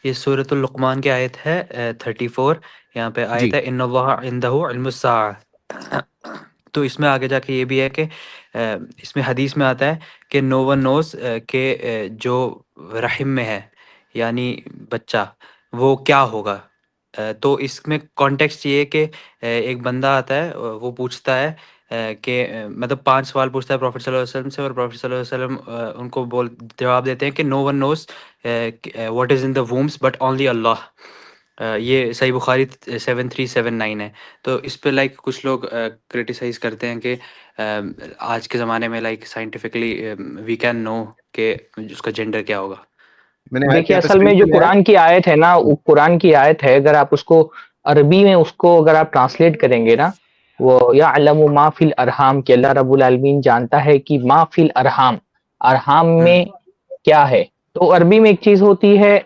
یہ سورۃ اللقمان کی آیت ہے 34. یہاں پہ آیت جی ہے ان اللہ عندہ علم الساعہ. تو اس میں آگے جا کے یہ بھی ہے کہ اس میں حدیث میں آتا ہے کہ نو ون نوز کہ جو رحم میں ہے یعنی بچہ وہ کیا ہوگا. تو اس میں کانٹیکسٹ یہ ہے کہ ایک بندہ آتا ہے وہ پوچھتا ہے کہ مطلب 5 سوال پوچھتا ہے پروفیٹ صلی اللہ علیہ وسلم سے، اور پروفیٹ صلی اللہ علیہ وسلم ان کو جواب دیتے ہیں کہ no one knows what is in the wombs but only Allah. یہ صحیح بخاری 7379 ہے. تو اس پہ لائک کچھ لوگ کرٹیسائز کرتے ہیں کہ آج کے زمانے میں لائک سائنٹیفکلی وی کین نو کہ اس کا جینڈر کیا ہوگا. میں نے آیت دیکھیے یہاں پہ اصل میں اسکرین جو پہ لے آیا. قرآن کی آیت ہے نا، وہ قرآن کی آیت ہے، اگر آپ اس کو عربی میں اس کو اگر آپ ٹرانسلیٹ کریں گے نا، وہ یعلم ما فی الارحام، کہ اللہ رب العالمین جانتا ہے کہ ما فی الارحام، ارحام ہوں میں کیا ہے. تو عربی میں ایک چیز ہوتی ہے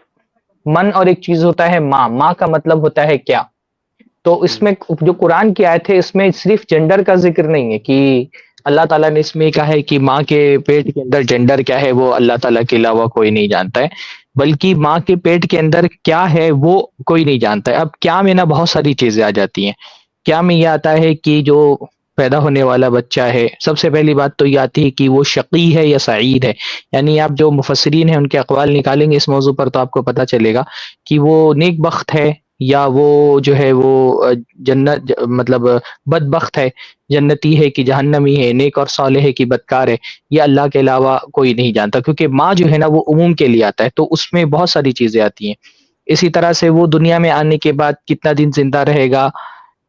من اور ایک چیز ہوتا ہے ماں. ماں کا مطلب ہوتا ہے کیا. تو اس ہوں میں جو قرآن کی آیت ہے اس میں صرف جینڈر کا ذکر نہیں ہے کہ اللہ تعالیٰ نے اس میں کہا ہے کہ ماں کے پیٹ کے اندر جینڈر کیا ہے وہ اللہ تعالیٰ کے علاوہ کوئی نہیں جانتا ہے، بلکہ ماں کے پیٹ کے اندر کیا ہے وہ کوئی نہیں جانتا ہے. اب کیا میں نا بہت ساری چیزیں آ جاتی ہیں. کیا میں یہ آتا ہے کہ جو پیدا ہونے والا بچہ ہے، سب سے پہلی بات تو یہ آتی ہے کہ وہ شقی ہے یا سعید ہے. یعنی آپ جو مفسرین ہیں ان کے اقوال نکالیں گے اس موضوع پر تو آپ کو پتہ چلے گا کہ وہ نیک بخت ہے یا وہ جو ہے وہ جنت مطلب بدبخت ہے، جنتی ہے کہ جہنمی ہے، نیک اور صالح ہے کہ بدکار ہے. یہ اللہ کے علاوہ کوئی نہیں جانتا، کیونکہ ماں جو ہے نا وہ عموم کے لیے آتا ہے، تو اس میں بہت ساری چیزیں آتی ہیں. اسی طرح سے وہ دنیا میں آنے کے بعد کتنا دن زندہ رہے گا،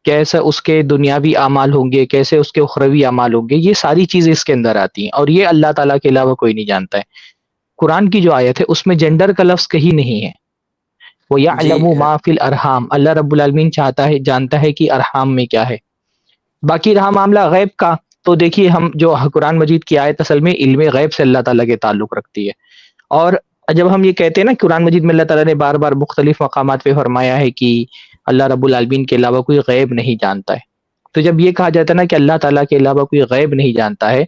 کیسے اس کے دنیاوی اعمال ہوں گے، کیسے اس کے اخروی اعمال ہوں گے، یہ ساری چیزیں اس کے اندر آتی ہیں، اور یہ اللہ تعالیٰ کے علاوہ کوئی نہیں جانتا ہے. قرآن کی جو آیت ہے اس میں جینڈر کا لفظ کہیں نہیں ہے. وہ جی یعلم ما فی الارحام، اللہ رب العالمین چاہتا ہے جانتا ہے کہ ارحام میں کیا ہے. باقی رہا معاملہ غیب کا، تو دیکھیے ہم جو قرآن مجید کی آیت اصل میں علم غیب سے اللہ تعالیٰ کے تعلق رکھتی ہے. اور جب ہم یہ کہتے ہیں نا قرآن مجید میں اللہ تعالیٰ نے بار بار مختلف مقامات پہ فرمایا ہے کہ اللہ رب العالمین کے علاوہ کوئی غیب نہیں جانتا ہے، تو جب یہ کہا جاتا ہے نا کہ اللہ تعالیٰ کے علاوہ کوئی غیب نہیں جانتا ہے،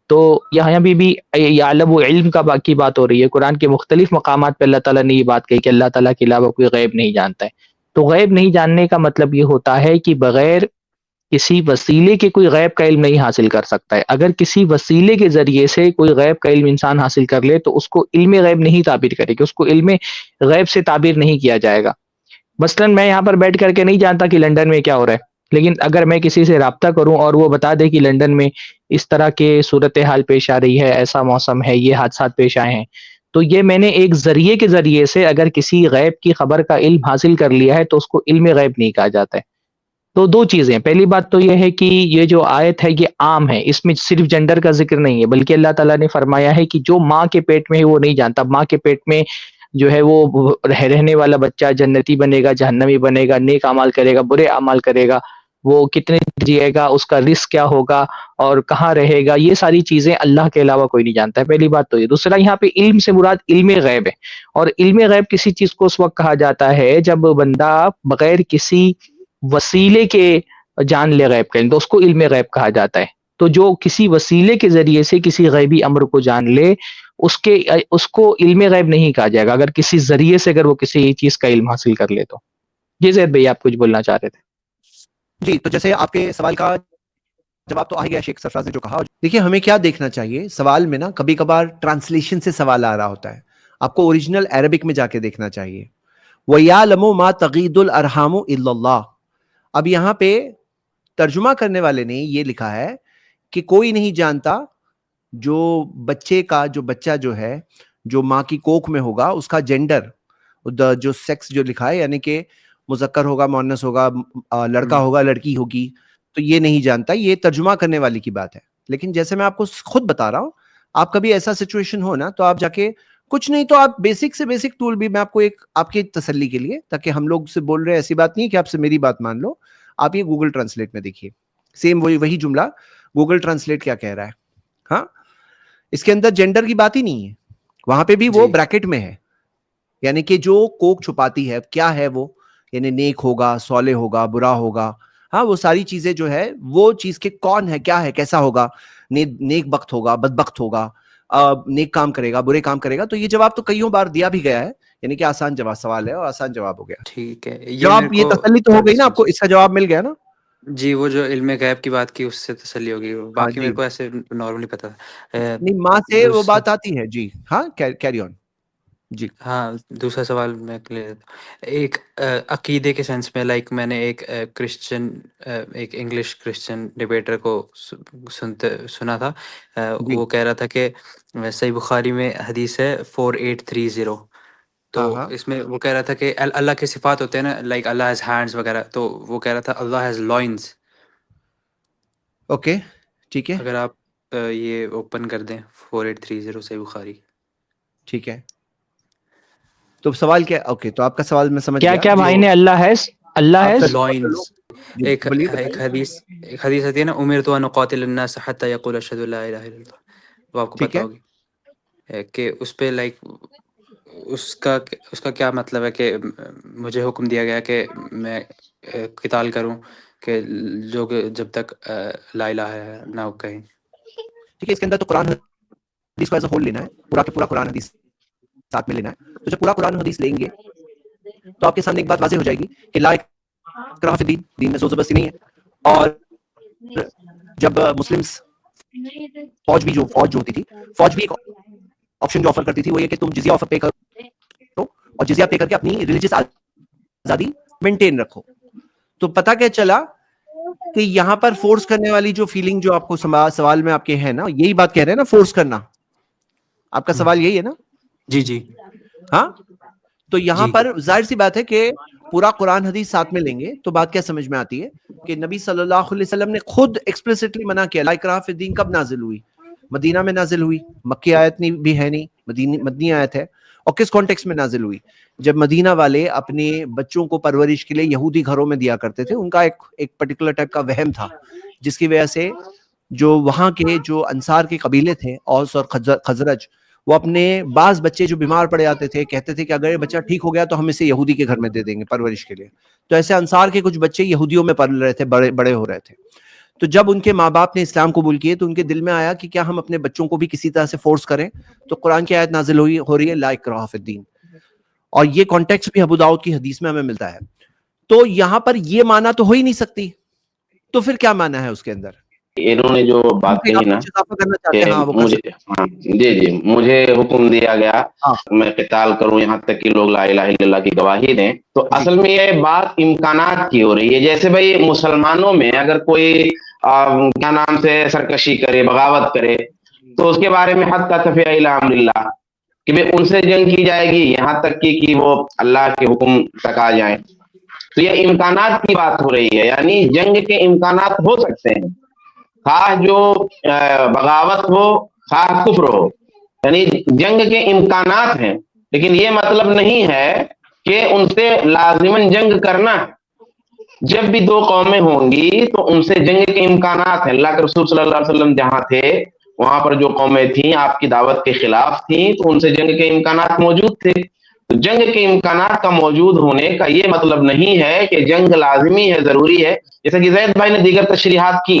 تو یہاں بھی یعلم و علم کا باقی بات ہو رہی ہے. قرآن کے مختلف مقامات پہ اللہ تعالیٰ نے یہ بات کہی کہ اللہ تعالیٰ کے علاوہ کوئی غیب نہیں جانتا ہے. تو غیب نہیں جاننے کا مطلب یہ ہوتا ہے کہ بغیر کسی وسیلے کے کوئی غیب کا علم نہیں حاصل کر سکتا ہے. اگر کسی وسیلے کے ذریعے سے کوئی غیب کا علم انسان حاصل کر لے تو اس کو علم غیب نہیں تعبیر کرے گا، اس کو علم غیب سے تعبیر نہیں کیا جائے گا. مثلاً میں یہاں پر بیٹھ کر کے نہیں جانتا کہ لنڈن میں کیا ہو رہا ہے، لیکن اگر میں کسی سے رابطہ کروں اور وہ بتا دے کہ لنڈن میں اس طرح کے صورتحال پیش آ رہی ہے، ایسا موسم ہے، یہ حادثات پیش آئے ہیں، تو یہ میں نے ایک ذریعے کے ذریعے سے اگر کسی غیب کی خبر کا علم حاصل کر لیا ہے تو اس کو علم غیب نہیں کہا جاتا ہے. تو دو چیزیں، پہلی بات تو یہ ہے کہ یہ جو آیت ہے یہ عام ہے، اس میں صرف جنڈر کا ذکر نہیں ہے، بلکہ اللہ تعالیٰ نے فرمایا ہے کہ جو ماں کے پیٹ میں ہے وہ نہیں جانتا. ماں کے پیٹ میں جو ہے وہ رہنے والا بچہ جنتی بنے گا، جہنمی بنے گا، نیک اعمال کرے گا، برے اعمال کرے گا، وہ کتنے جیے گا، اس کا رزق کیا ہوگا اور کہاں رہے گا، یہ ساری چیزیں اللہ کے علاوہ کوئی نہیں جانتا ہے. پہلی بات تو یہ. دوسرا، یہاں پہ علم سے مراد علم غیب ہے، اور علم غیب کسی چیز کو اس وقت کہا جاتا ہے جب بندہ بغیر کسی وسیلے کے جان لے غیب کا علم، تو اس کو علم غیب کہا جاتا ہے. تو جو کسی وسیلے کے ذریعے سے کسی غیبی امر کو جان لے اس کو علم غیب نہیں کہا جائے گا، اگر کسی ذریعے سے اگر وہ کسی چیز کا علم حاصل کر لے تو. جی زید بھائی آپ کچھ بولنا چاہ رہے تھے. جی، تو جیسے آپ کے سوال کا جواب تو آ گیا شیخ سرفراز نے جو کہا. دیکھیے ہمیں کیا دیکھنا چاہیے سوال میں نا، کبھی کبھار ٹرانسلیشن سے سوال آ رہا ہوتا ہے، آپ کو اوریجنل عربک میں جا کے دیکھنا چاہیے. وَيَعْلَمُ مَا تَغِيضُ الْأَرْحَامُ إِلَّا اللَّهُ. اب یہاں پہ ترجمہ کرنے والے نے یہ لکھا ہے کہ کوئی نہیں جانتا جو بچے کا جو بچہ جو ہے جو ماں کی کوکھ میں ہوگا اس کا جینڈر، جو سیکس جو لکھا ہے، یعنی کہ مذکر ہوگا، مؤنث ہوگا، لڑکا ہوگا، لڑکی ہوگی، تو یہ نہیں جانتا. یہ ترجمہ کرنے والی کی بات ہے. لیکن جیسے میں آپ کو خود بتا رہا ہوں، آپ کبھی ایسا سچویشن ہو نا تو آپ جا کے کچھ نہیں تو آپ بیسک سے بیسک ٹول بھی میں آپ کو ایک آپ کی تسلی کے لیے، تاکہ ہم لوگ سے بول رہے ہیں ایسی بات نہیں ہے کہ آپ سے میری بات مان لو، آپ یہ گوگل ٹرانسلیٹ میں دیکھیے، سیم وہی جملہ گوگل ٹرانسلیٹ کیا کہہ رہا ہے. ہاں، اس کے اندر جینڈر کی بات ہی نہیں ہے، وہاں پہ بھی وہ بریکٹ میں ہے، یعنی کہ جو کوک چھپاتی ہے کیا ہے وہ، یعنی نیک ہوگا، صالح ہوگا، برا ہوگا، ہاں وہ ساری چیزیں جو ہے وہ چیز کے کون ہے، کیا ہے، کیسا ہوگا، نیک بخت ہوگا، بدبخت ہوگا، نیک کام کرے گا، برے کام کرے گا. تو یہ جواب تو کئیوں بار دیا بھی گیا ہے یعنی کہ آسان جواب سوال ہے اور آسان جواب ہو گیا. ٹھیک ہے، یہ میرے جواب یہ کو تسلی تو ہو گئی نا آپ کو, اس کا جواب مل گیا نا؟ جی وہ جو علم غیب کی بات کی اس سے تسلی ہوگی، ہاں باقی جی, میرے کو ایسے نارملی پتہ تھا۔ نہیں ماں سے وہ دوسرا، بات آتی ہے جی. ہاں کیری آن جی. ہاں دوسرا سوال میں کلیئر، ایک عقیدے کے سینس میں، لائک میں نے ایک کرسچن، ایک انگلش کرسچن ڈبیٹر کو سنا تھا، جی وہ کہہ رہا تھا کہ صحیح بخاری میں حدیث ہے 4830، تو ہاں ہاں اس میں وہ کہہ رہا تھا کہ اللہ کے صفات ہوتے ہیں نا، لائک اللہ ہیز ہینڈز وغیرہ، تو وہ کہہ رہا تھا اللہ ہیز لائنز۔ اوکے ٹھیک ہے اگر آپ یہ اوپن کر دیں 4830 صحیح بخاری۔ ٹھیک ہے. تو سوال کیا؟ اوکے تو آپ کا سوال میں سمجھ کیا گیا کیا جو بھائی نے اللہ ہے اللہ آپ ہے چلو. لائنز، جی ایک بولیے ایک بتائیے. حدیث آتی ہے نا، امرت ان اقاتل الناس حتی یقول اشہد ان لا الہ الا اللہ، وہ آپ کو ٹھیک پتہ ہے. ہوگی کہ اس پہ لائک اس کا کیا مطلب ہے کہ مجھے حکم دیا گیا کہ میں قتال کروں، کہ جو کہ جب تک لا الہ نہ کہیں۔ ٹھیک ہے, اس کے اندر تو قرآن حدیث کو ایز اے ہول لینا ہے, پورا کے پورا قرآن حدیث ساتھ میں لینا ہے. تو جب پورا قرآن حدیث لیں گے تو آپ کے سامنے ایک بات واضح ہو جائے گی کہ لا اکراہ فی الدین, دین میں زور زبردستی نہیں ہے. اور جب مسلمس فوج جو ہوتی تھی, فوج بھی ایک آپشن جو آفر کرتی تھی وہ یہ کہ تم جزیہ آفر پے کرو اور جزیہ پے کر کے اپنی ریلیجیس آزادی مینٹین رکھو. تو پتہ کیا چلا کہ یہاں پر فورس کرنے والی جو فیلنگ جو آپ کو سوال میں آپ کے ہے نا, یہی بات کہہ رہے ہیں نا, فورس کرنا. آپ کا سوال یہی ہے نا؟ جی جی ہاں, تو یہاں جی پر ظاہر سی بات ہے کہ پورا قرآن حدیث ساتھ میں لیں گے تو بات کیا سمجھ میں آتی ہے کہ نبی صلی اللہ علیہ وسلم نے خود ایکسپلیسٹلی منع کیا. لا اکراہ فی الدین کب نازل ہوئی؟ مدینہ میں نازل ہوئی. مکی آیت بھی ہے نہیں, مدنی آیت ہے. اور کس کانٹیکس میں نازل ہوئی؟ جب مدینہ والے اپنے بچوں کو پرورش کے لیے یہودی گھروں میں دیا کرتے تھے. ان کا ایک پرٹیکولر ٹائپ کا وہم تھا جس کی وجہ سے جو وہاں کے جو انصار کے قبیلے تھے, اوس اور خزرج, وہ اپنے بعض بچے جو بیمار پڑے جاتے تھے کہتے تھے کہ اگر یہ بچہ ٹھیک ہو گیا تو ہم اسے یہودی کے گھر میں دے دیں گے پرورش کے لیے. تو ایسے انصار کے کچھ بچے یہودیوں میں پل رہے تھے, بڑے ہو رہے تھے. تو جب ان کے ماں باپ نے اسلام قبول کیے تو ان کے دل میں آیا کہ کیا ہم اپنے بچوں کو بھی کسی طرح سے فورس کریں. تو قرآن کی آیت نازل ہو رہی ہے لا اکراہ فی الدین, اور یہ کانٹیکسٹ بھی ابو داؤد کی حدیث میں ہمیں ملتا ہے. تو یہاں پر یہ معنی تو ہو ہی نہیں سکتی, تو پھر کیا معنی ہے اس کے اندر؟ انہوں نے جو بات کہی آپ نا کچھ اضافہ کرنا کہ چاہتے ہیں؟ ہاں وہ کر مجھے سکتے جی مجھے حکم دیا گیا ہاں میں قتال کروں یہاں تک کہ لوگ لا الہ الا اللہ کی گواہی دیں. تو جی اصل میں یہ بات امکانات کی ہو رہی ہے. جیسے بھائی مسلمانوں میں اگر کوئی کیا نام سے سرکشی کرے, بغاوت کرے, تو اس کے بارے میں حد کا تفیہ الی امر اللہ کہ بھائی ان سے جنگ کی جائے گی یہاں تک کہ وہ اللہ کے حکم تک آ جائیں. تو یہ امکانات کی بات ہو رہی ہے, یعنی جنگ کے امکانات ہو سکتے ہیں, خواہ جو بغاوت ہو خواہ کفر ہو, یعنی جنگ کے امکانات ہیں. لیکن یہ مطلب نہیں ہے کہ ان سے لازماً جنگ کرنا ہے. جب بھی دو قومیں ہوں گی تو ان سے جنگ کے امکانات ہیں. اللہ کے رسول صلی اللہ علیہ وسلم جہاں تھے وہاں پر جو قومیں تھیں آپ کی دعوت کے خلاف تھیں, تو ان سے جنگ کے امکانات موجود تھے. تو جنگ کے امکانات کا موجود ہونے کا یہ مطلب نہیں ہے کہ جنگ لازمی ہے, ضروری ہے. جیسا کہ زید بھائی نے دیگر تشریحات کی,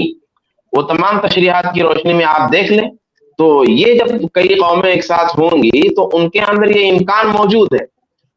وہ تمام تشریحات کی روشنی میں آپ دیکھ لیں تو یہ جب کئی قومیں ایک ساتھ ہوں گی تو ان کے اندر یہ امکان موجود ہے.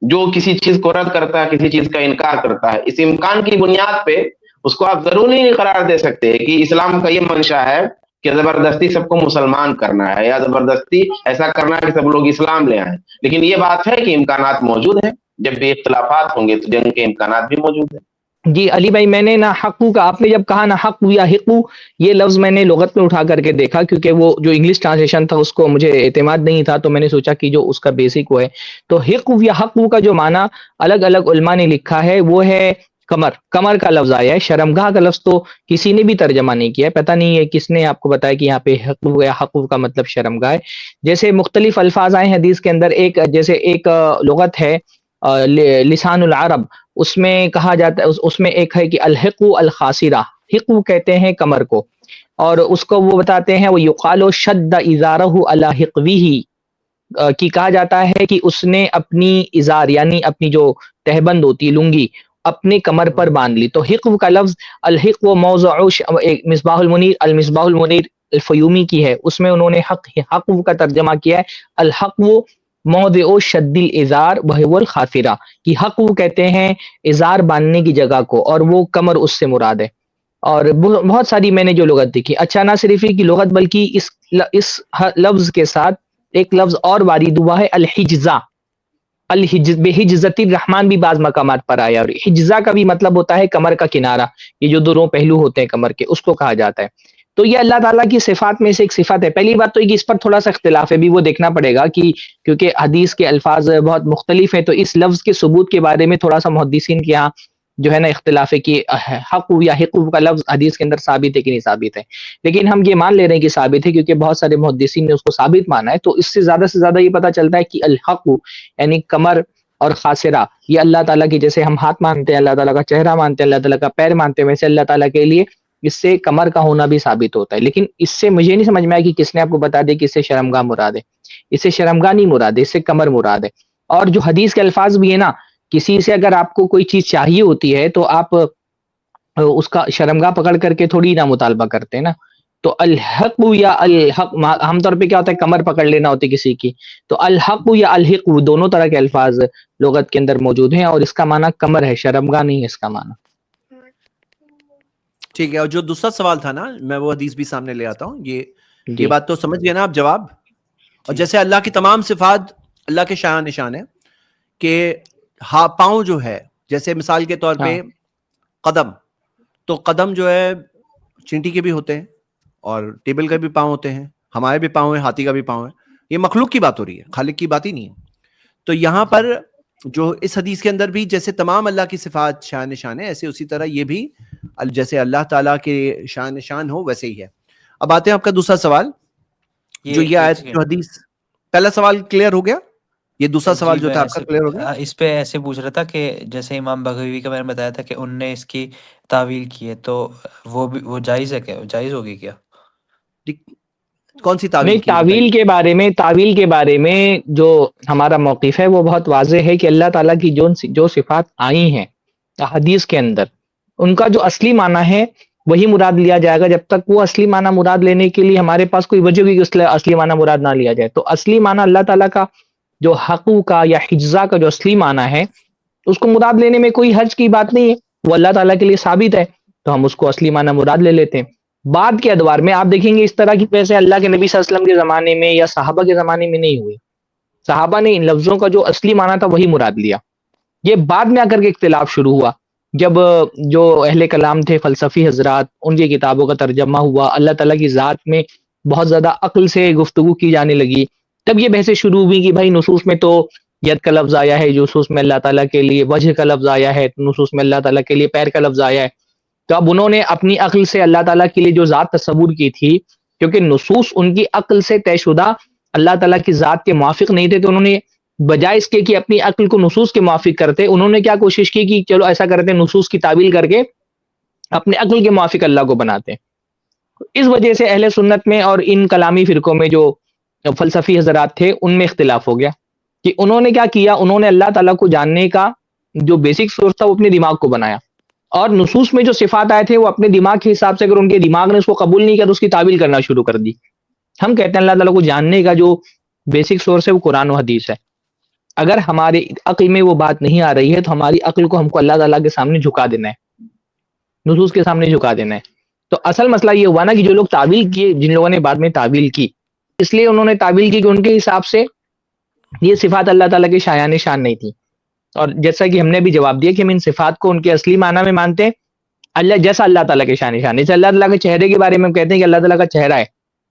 جو کسی چیز کو رد کرتا ہے, کسی چیز کا انکار کرتا ہے, اس امکان کی بنیاد پہ اس کو آپ ضروری نہیں قرار دے سکتے کہ اسلام کا یہ منشا ہے کہ زبردستی سب کو مسلمان کرنا ہے یا زبردستی ایسا کرنا ہے کہ سب لوگ اسلام لے آئیں. لیکن یہ بات ہے کہ امکانات موجود ہیں. جب بھی اختلافات ہوں گے تو جنگ کے امکانات بھی موجود ہیں. جی علی بھائی, میں نے نا حقو کا, آپ نے جب کہا نا حق یا حقو, یہ لفظ میں نے لغت میں اٹھا کر کے دیکھا کیونکہ وہ جو انگلش ٹرانسلیشن تھا اس کو مجھے اعتماد نہیں تھا, تو میں نے سوچا کہ جو اس کا بیسک وہ ہے. تو حقو یا حقو کا جو معنی الگ الگ علماء نے لکھا ہے وہ ہے کمر کا لفظ آیا ہے. شرمگاہ کا لفظ تو کسی نے بھی ترجمہ نہیں کیا ہے, پتہ نہیں ہے کس نے آپ کو بتایا کہ یہاں پہ حقو یا حقو کا مطلب شرمگاہ ہے. جیسے مختلف الفاظ آئے حدیث کے اندر, جیسے ایک لغت ہے لسان العرب, اس میں کہا جاتا ہے, اس میں ایک ہے کہ الحقو الخاسرہ, حقو کہتے ہیں کمر کو, اور اس کو وہ بتاتے ہیں وہ یقال شد ازارہ علی حقویہ, کی کہا جاتا ہے کہ اس نے اپنی ازار یعنی اپنی جو تہبند ہوتی لنگی اپنے کمر پر باندھ لی. تو حقو کا لفظ الحق و موضع مصباح المنیر, المصباح المنیر الفیومی کی ہے, اس میں انہوں نے حقو کا ترجمہ کیا ہے الحق موضع شد الازار وهو الخاصرہ، کہ حق وہ کہتے ہیں ازار باندھنے کی جگہ کو، اور وہ کمر اس سے مراد ہے. اور بہت ساری میں نے جو لغت دیکھی. اچھا نہ صرف یہ کی لغت، بلکہ اس لفظ کے ساتھ ایک لفظ اور وارد ہوا ہے، الحجزہ. بحجزت الرحمن بھی بعض مقامات پر آیا، اور حجزہ کا بھی مطلب ہوتا ہے کمر کا کنارہ، یہ جو دونوں پہلو ہوتے ہیں کمر کے، اس کو کہا جاتا ہے. تو یہ اللہ تعالیٰ کی صفات میں سے ایک صفت ہے. پہلی بات تو یہ کہ اس پر تھوڑا سا اختلاف ہے، بھی وہ دیکھنا پڑے گا کہ کیونکہ حدیث کے الفاظ بہت مختلف ہیں، تو اس لفظ کے ثبوت کے بارے میں تھوڑا سا محدثین کے یہاں جو ہے نا اختلاف ہے کہ حق یا حق کا لفظ حدیث کے اندر ثابت ہے کہ نہیں ثابت ہے. لیکن ہم یہ مان لے رہے ہیں کہ ثابت ہے، کیونکہ بہت سارے محدثین نے اس کو ثابت مانا ہے. تو اس سے زیادہ یہ پتہ چلتا ہے کہ الحق یعنی کمر اور خاصرہ یہ اللہ تعالیٰ کی، جیسے ہم ہاتھ مانتے ہیں، اللہ تعالیٰ کا چہرہ مانتے ہیں، اللہ تعالیٰ کا پیر مانتے ہیں، ویسے اللہ تعالیٰ کے لیے اس سے کمر کا ہونا بھی ثابت ہوتا ہے. لیکن اس سے مجھے نہیں سمجھ میں آیا کہ کس نے آپ کو بتا دیا کہ اس سے شرمگاہ مراد ہے. اس سے شرمگاہ نہیں مراد ہے، اس سے کمر مراد ہے. اور جو حدیث کے الفاظ بھی ہے نا، کسی سے اگر آپ کو کوئی چیز چاہیے ہوتی ہے تو آپ اس کا شرمگاہ پکڑ کر کے تھوڑی نہ مطالبہ کرتے ہیں نا. تو الحق یا الحق عام طور پہ کیا ہوتا ہے، کمر پکڑ لینا ہوتی ہے کسی کی. تو الحق یا الحق دونوں طرح کے الفاظ لغت کے اندر موجود ہیں، اور اس کا معنی کمر ہے، شرمگاہ نہیں ہے اس کا معنی. ٹھیک ہے. اور جو دوسرا سوال تھا نا، میں وہ حدیث بھی سامنے لے آتا ہوں. یہ بات تو سمجھ گئے نا آپ جواب. اور جیسے اللہ کی تمام صفات اللہ کے شایع نشان ہے کہ پاؤں جو ہے، جیسے مثال کے طور پہ قدم، تو قدم جو ہے چینٹی کے بھی ہوتے ہیں اور ٹیبل کے بھی پاؤں ہوتے ہیں، ہمارے بھی پاؤں ہیں، ہاتھی کا بھی پاؤں ہے. یہ مخلوق کی بات ہو رہی ہے، خالق کی بات ہی نہیں ہے. تو یہاں پر جو اس حدیث کے اندر بھی جیسے تمام اللہ کی صفات شان نشان ہے، ایسے اسی طرح یہ بھی جیسے اللہ تعالیٰ کے شان نشان ہو ویسے ہی ہے. اب آتے ہیں آپ کا دوسرا سوال، جو یہ آیت جو حدیث. پہلا سوال کلیئر ہو گیا، یہ دوسرا سوال جو تھا آپ کا کلیئر ہو گیا. اس پہ ایسے پوچھ رہا تھا کہ جیسے امام بغوی کا میں نے بتایا تھا کہ ان نے اس کی تعویل کی ہے، تو وہ جائز ہے کیا؟ جائز ہوگی کیا؟ کون سی تعویل نہیں، کی؟ تعویل کے بارے میں جو ہمارا موقف ہے وہ بہت واضح ہے کہ اللہ تعالیٰ کی جو صفات آئی ہیں حدیث کے اندر، ان کا جو اصلی معنی ہے وہی مراد لیا جائے گا، جب تک وہ اصلی معنی مراد لینے کے لیے ہمارے پاس کوئی وجہ ہوگی کہ اصلی معنی مراد نہ لیا جائے. تو اصلی معنی اللہ تعالیٰ کا جو حقوق کا یا حجزہ کا جو اصلی معنی ہے، اس کو مراد لینے میں کوئی حرج کی بات نہیں ہے، وہ اللہ تعالیٰ کے لیے ثابت ہے، تو ہم اس کو اصلی معنی مراد لے لیتے ہیں. بعد کے ادوار میں آپ دیکھیں گے اس طرح کی ویسے اللہ کے نبی صلی اللہ علیہ وسلم کے زمانے میں یا صحابہ کے زمانے میں نہیں ہوئی. صحابہ نے ان لفظوں کا جو اصلی معنی تھا وہی مراد لیا. یہ بعد میں آ کر کے اختلاف شروع ہوا، جب جو اہل کلام تھے، فلسفی حضرات، ان کی کتابوں کا ترجمہ ہوا، اللہ تعالیٰ کی ذات میں بہت زیادہ عقل سے گفتگو کی جانے لگی، تب یہ بحثیں شروع ہوئی کہ بھائی نصوص میں تو ید کا لفظ آیا ہے، نصوص میں اللہ تعالیٰ کے لیے وجہ کا لفظ آیا ہے، نصوص میں اللہ تعالیٰ کے لیے پیر کا لفظ آیا ہے. تو اب انہوں نے اپنی عقل سے اللہ تعالیٰ کے لیے جو ذات تصور کی تھی، کیونکہ نصوص ان کی عقل سے طے شدہ اللہ تعالیٰ کی ذات کے موافق نہیں تھے، تو انہوں نے بجائے اس کے کہ اپنی عقل کو نصوص کے موافق کرتے، انہوں نے کیا کوشش کی کہ چلو ایسا کرتے ہیں، نصوص کی تعویل کر کے اپنے عقل کے موافق اللہ کو بناتے ہیں. اس وجہ سے اہل سنت میں اور ان کلامی فرقوں میں جو فلسفی حضرات تھے ان میں اختلاف ہو گیا کہ انہوں نے کیا کیا، انہوں نے اللہ تعالیٰ کو جاننے کا جو بیسک سورس تھا وہ اپنے دماغ کو بنایا، اور نصوص میں جو صفات آئے تھے وہ اپنے دماغ کے حساب سے، اگر ان کے دماغ نے اس کو قبول نہیں کیا تو اس کی تعویل کرنا شروع کر دی. ہم کہتے ہیں اللہ تعالیٰ کو جاننے کا جو بیسک سورس ہے وہ قرآن و حدیث ہے. اگر ہمارے عقل میں وہ بات نہیں آ رہی ہے تو ہماری عقل کو ہم کو اللہ تعالیٰ کے سامنے جھکا دینا ہے، نصوص کے سامنے جھکا دینا ہے. تو اصل مسئلہ یہ ہوا نا کہ جو لوگ تعویل کیے، جن لوگوں نے بعد میں تعویل کی، اس لیے انہوں نے تعویل کی کہ ان کے حساب سے یہ صفات اللہ تعالیٰ کی شایع نشان نہیں تھی. اور جیسا کہ ہم نے بھی جواب دیا کہ ہم ان صفات کو ان کے اصلی معنی میں مانتے ہیں، اللہ جیسا اللہ تعالیٰ کے شان نشان. جیسے اللہ تعالیٰ کے چہرے کے بارے میں ہم کہتے ہیں کہ اللہ تعالیٰ کا چہرہ ہے،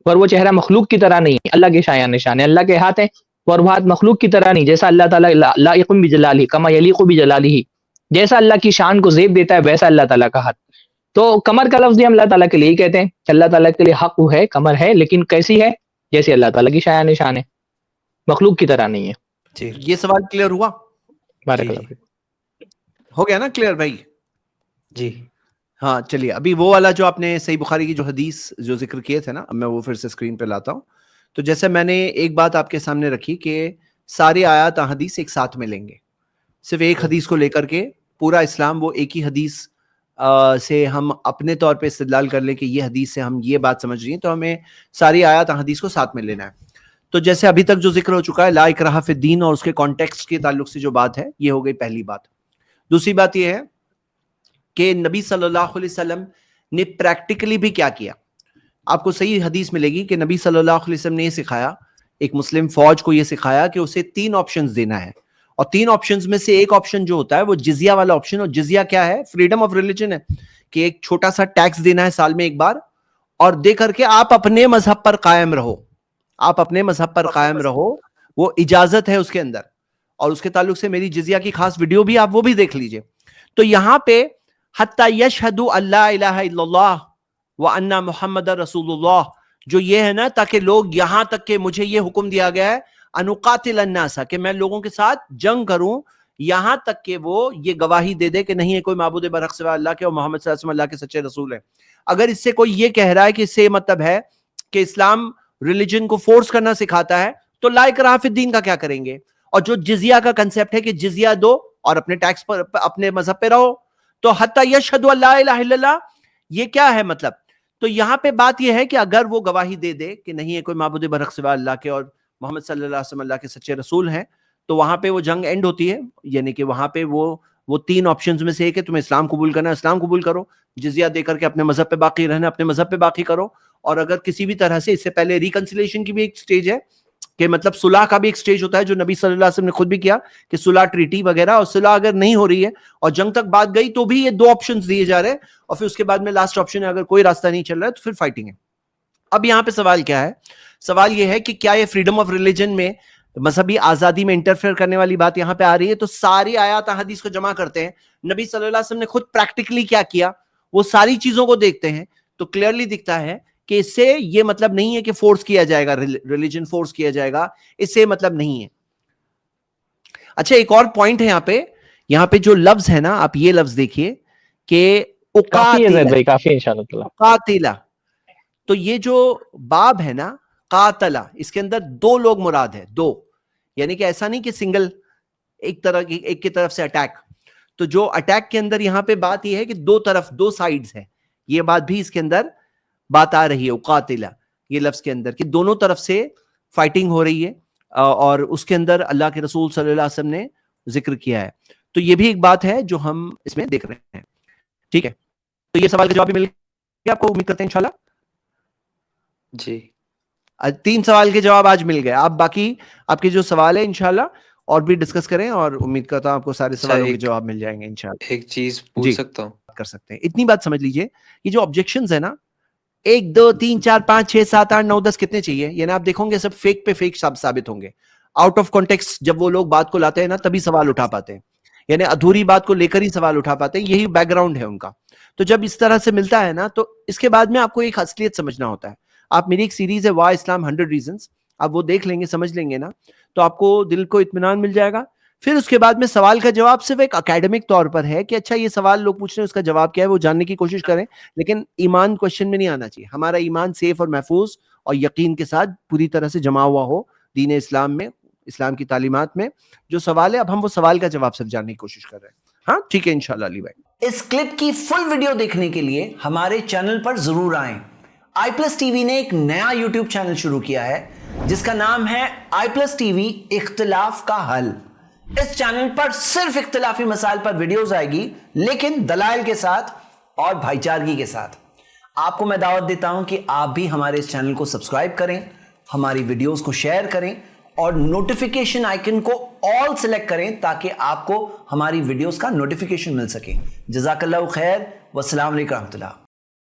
پر وہ چہرہ مخلوق کی طرح نہیں ہے، اللہ کے شایع نشان ہے. اللہ کے ہاتھ ہیں، اور وہ ہاتھ مخلوق کی طرح نہیں، جیسا اللہ تعالیٰ لائق بجلالہ کما یلیق بجلالہ، جیسا اللہ کی شان کو زیب دیتا ہے ویسا اللہ تعالیٰ کا ہاتھ. تو کمر کا لفظ ہم اللہ تعالیٰ کے لیے کہتے ہیں کہ اللہ تعالیٰ کے لیے حق ہے، کمر ہے، لیکن کیسی ہے؟ جیسے اللہ تعالیٰ کی شایع نشان ہے، مخلوق کی طرح نہیں ہے. جی یہ سوال کلیئر ہوا؟ بارک اللہ فیک. ہو گیا نا کلیئر بھائی؟ جی ہاں چلیے. ابھی وہ والا جو آپ نے صحیح بخاری کی جو حدیث جو ذکر کیے تھے نا، اب میں وہ پھر سے اسکرین پہ لاتا ہوں. تو جیسے میں نے ایک بات آپ کے سامنے رکھی کہ ساری آیات حدیث ایک ساتھ میں لیں گے، صرف ایک حدیث کو لے کر کے پورا اسلام وہ ایک ہی حدیث سے ہم اپنے طور پہ استدلال کر لیں کہ یہ حدیث سے ہم یہ بات سمجھ رہی ہیں، تو ہمیں ساری آیات حدیث کو ساتھ میں لینا ہے. تو جیسے ابھی تک جو ذکر ہو چکا ہے لا اکراہ فی الدین اور اس کے کانٹیکسٹ کے تعلق سے جو بات ہے یہ ہو گئی پہلی بات. دوسری بات یہ ہے کہ نبی صلی اللہ علیہ وسلم نے پریکٹیکلی بھی کیا کیا. آپ کو صحیح حدیث ملے گی کہ نبی صلی اللہ علیہ وسلم نے یہ سکھایا, ایک مسلم فوج کو یہ سکھایا کہ اسے 3 آپشنز دینا ہے, اور 3 آپشنز میں سے ایک آپشن جو ہوتا ہے وہ جزیہ والا آپشن. اور جزیہ کیا ہے؟ فریڈم آف ریلیجن ہے, کہ ایک چھوٹا سا ٹیکس دینا ہے سال میں ایک بار, اور دے کر کے آپ اپنے مذہب پر قائم رہو, آپ اپنے مذہب پر قائم رہو, وہ اجازت ہے اس کے اندر. اور اس کے تعلق سے میری جزیہ کی خاص ویڈیو بھی آپ وہ بھی دیکھ لیجئے. تو یہاں پہ حتی یشہدوا اللہ الہ الا اللہ وان محمد رسول اللہ, جو یہ ہے نا, تاکہ لوگ یہاں تک کہ مجھے یہ حکم دیا گیا ہے انقاتل الناس, کہ میں لوگوں کے ساتھ جنگ کروں یہاں تک کہ وہ یہ گواہی دے دے کہ نہیں ہے کوئی معبود برحق سوا اللہ کے, اور محمد صلی اللہ علیہ وسلم اللہ کے سچے رسول ہیں. اگر اس سے کوئی یہ کہہ رہا ہے کہ اس سے مطلب ہے کہ اسلام ریلیجن کو فورس کرنا سکھاتا ہے, تو لا اکراہ فی الدین کا کیا کریں گے؟ اور جو جزیہ کا کنسپٹ ہے کہ جزیہ دو اور اپنے ٹیکس پر اپنے مذہب پہ رہو, تو حتی یشہدوا لا الہ الا اللہ یہ کیا ہے مطلب؟ تو یہاں پہ بات یہ ہے کہ اگر وہ گواہی دے دے کہ نہیں ہے کوئی معبود برحق سوا اللہ کے اور محمد صلی اللہ علیہ وسلم اللہ کے سچے رسول ہیں, تو وہاں پہ وہ جنگ اینڈ ہوتی ہے. یعنی کہ وہاں پہ وہ 3 آپشنز میں سے ایک ہے, تمہیں اسلام قبول کرنا ہے اسلام قبول کرو, جزیہ دے کر کے اپنے مذہب پہ باقی رہنا اپنے مذہب پہ باقی کرو. اور اگر کسی بھی طرح سے, اس سے پہلے ریکنسیلیشن کی بھی ایک سٹیج ہے کہ مطلب صلح کا بھی ایک سٹیج ہوتا ہے جو نبی صلی اللہ علیہ وسلم نے خود بھی کیا کہ صلح ٹریٹی وغیرہ, اور صلح اگر نہیں ہو رہی ہے اور جنگ تک بات گئی تو بھی یہ 2 آپشنز دیے جا رہے ہیں, اور پھر اس کے بعد میں لاسٹ آپشن ہے اگر کوئی راستہ نہیں چل رہا ہے تو پھر فائٹنگ ہے. اب یہاں پہ سوال کیا ہے؟ سوال یہ ہے کہ کیا یہ فریڈم آف ریلیجن میں مذہبی آزادی میں انٹرفیئر کرنے والی بات یہاں پہ آ رہی ہے؟ تو ساری آیات حدیث کو جمع کرتے ہیں, نبی صلی اللہ علیہ وسلم نے خود پریکٹیکلی کیا کیا وہ ساری چیزوں کو دیکھتے ہیں, تو کلیئرلی دکھتا ہے کہ اس سے یہ مطلب نہیں ہے کہ فورس کیا جائے گا, ریلیجن فورس کیا جائے گا, اس سے مطلب نہیں ہے. اچھا ایک اور پوائنٹ ہے یہاں پہ جو لفظ ہے نا, آپ یہ لفظ دیکھیے کہ قاتلہ, تو یہ جو باب ہے نا قاتلہ, اس کے اندر 2 لوگ مراد ہے, 2, یعنی کہ ایسا نہیں کہ سنگل ایک کی طرف سے اٹیک. تو جو اٹیک کے اندر یہاں پہ بات یہ ہے کہ 2 سائیڈز ہیں, یہ بات بھی اس کے اندر بات آ رہی ہے قاتلہ یہ لفظ کے اندر, کہ دونوں طرف سے فائٹنگ ہو رہی ہے, اور اس کے اندر اللہ کے رسول صلی اللہ علیہ وسلم نے ذکر کیا ہے. تو یہ بھی ایک بات ہے جو ہم اس میں دیکھ رہے ہیں. ٹھیک ہے, تو یہ سوال کا جواب بھی مل گیا آپ کو, امید کرتے ہیں انشاءاللہ. جی 3 سوال کے جواب آج مل گئے. آپ باقی آپ کے جو سوال ہے انشاءاللہ اور بھی ڈسکس کریں, اور امید کرتا ہوں آپ کو سارے سوالوں کے جواب مل جائیں گے انشاءاللہ. ایک چیز پوچھ سکتا ہوں؟ کر سکتے ہیں. اتنی بات سمجھ لیجئے, یہ جو آبجیکشنز ہے نا 1 2 3 4 5 6 7 8 9 10 کتنے چاہیے, یعنی آپ دیکھو گے سب فیک پہ فیک ثابت ہوں گے. آؤٹ آف کانٹیکسٹ جب وہ لوگ بات کو لاتے ہیں نا تبھی سوال اٹھا پاتے ہیں, یعنی ادھوری بات کو لے کر ہی سوال اٹھا پاتے ہیں, یہی بیک گراؤنڈ ہے ان کا. تو جب اس طرح سے ملتا ہے نا تو اس کے بعد میں آپ کو ایک اصلیت سمجھنا ہوتا ہے. آپ میری ایک سیریز ہے وائی اسلام 100 ریزنز, آپ وہ دیکھ لیں گے سمجھ لیں گے نا تو آپ کو دل کو اطمینان مل جائے گا. پھر اس کے بعد میں سوال کا جواب صرف ایک اکیڈمک طور پر ہے کہ اچھا یہ سوال لوگ پوچھ رہے ہیں اس کا جواب کیا ہے, وہ جاننے کی کوشش کریں, لیکن ایمان کوشچن میں نہیں آنا چاہیے. ہمارا ایمان سیف اور محفوظ اور یقین کے ساتھ پوری طرح سے جمع ہوا ہو دین اسلام میں, اسلام کی تعلیمات میں. جو سوال ہے اب ہم وہ سوال کا جواب صرف جاننے کی کوشش کر رہے ہیں. ہاں ٹھیک ہے انشاءاللہ علی بھائی. اس کلپ کی فل ویڈیو دیکھنے کے لیے ہمارے چینل پر ضرور آئیں. آئی پلس ٹی وی نے ایک نیا یوٹیوب چینل شروع کیا ہے جس کا نام ہے آئی پلس ٹی وی اختلاف کا حل. اس چینل پر صرف اختلافی مسائل پر ویڈیوز آئے گی, لیکن دلائل کے ساتھ اور بھائی چارگی کے ساتھ. آپ کو میں دعوت دیتا ہوں کہ آپ بھی ہمارے اس چینل کو سبسکرائب کریں, ہماری ویڈیوز کو شیئر کریں اور نوٹیفیکیشن آئیکن کو آل سلیکٹ کریں تاکہ آپ کو ہماری ویڈیوز کا نوٹیفیکیشن مل سکے. جزاک اللہ خیر, والسلام علیکم ورحمۃ اللہ.